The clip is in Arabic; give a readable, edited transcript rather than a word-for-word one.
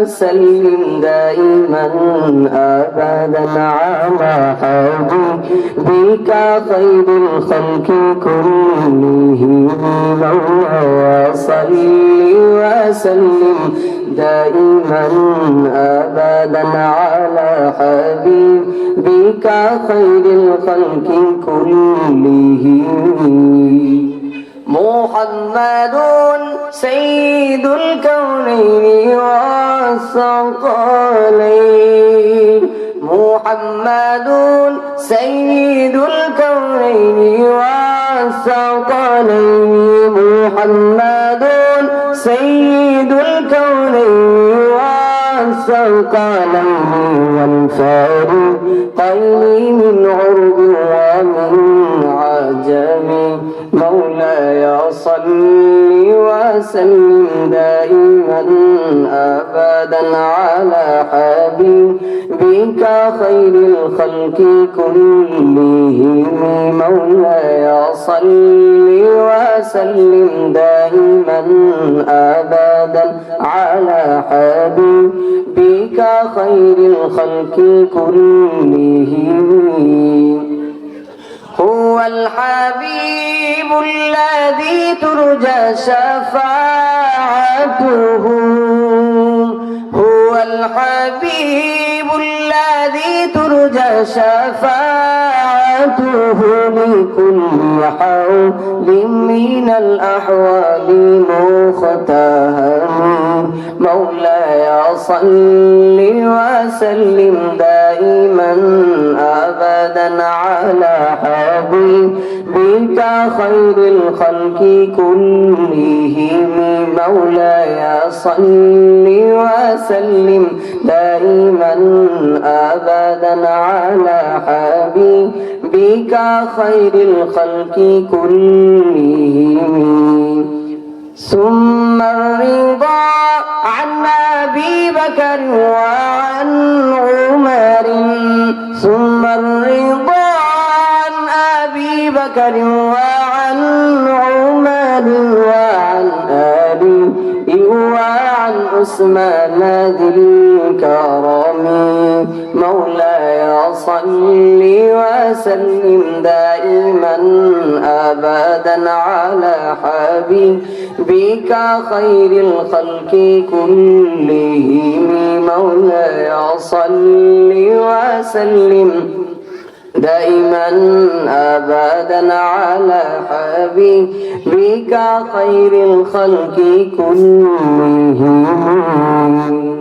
وسلم دائما أبدا على حبيبك خير الخلق كلهم مولاي صل وسلم دائما أبدا على حبيبك خير الخلق كلهم محمد سيد الكونين والثقلين محمد سيد الكونين والثقلين محمد سيد الكونين والثقلين والفارقين من عرب ومن عجم مولاي صل وسلم دائما أبدا على حبيبك خير الخلق كلهم مولاي صل وسلم دائما أبدا على حبيبك خير الخلق كلهم هو الحبيب الذي ترجى شفاعته هو الحبيب الذي ترجى شفاعته لكل حول من الأحوال مختهم مولاي صل وسلم دائما أبدا على حبيبك خير الخلق كلهم مولاي صل وسلم دائما أبدا على حبيبك خير الخلق كلهم ثم الرضا عن أبي بكر وعن عمر ثم الرضا عن أبي بكر وعن عمر وعن آله وعن عثمان ذي الكرم مولاي صل وسلم دائما أبدا على حبيبك خير الخلق كلهم مولاي صل وسلم دائما أبدا على حبيبك خير الخلق كلهم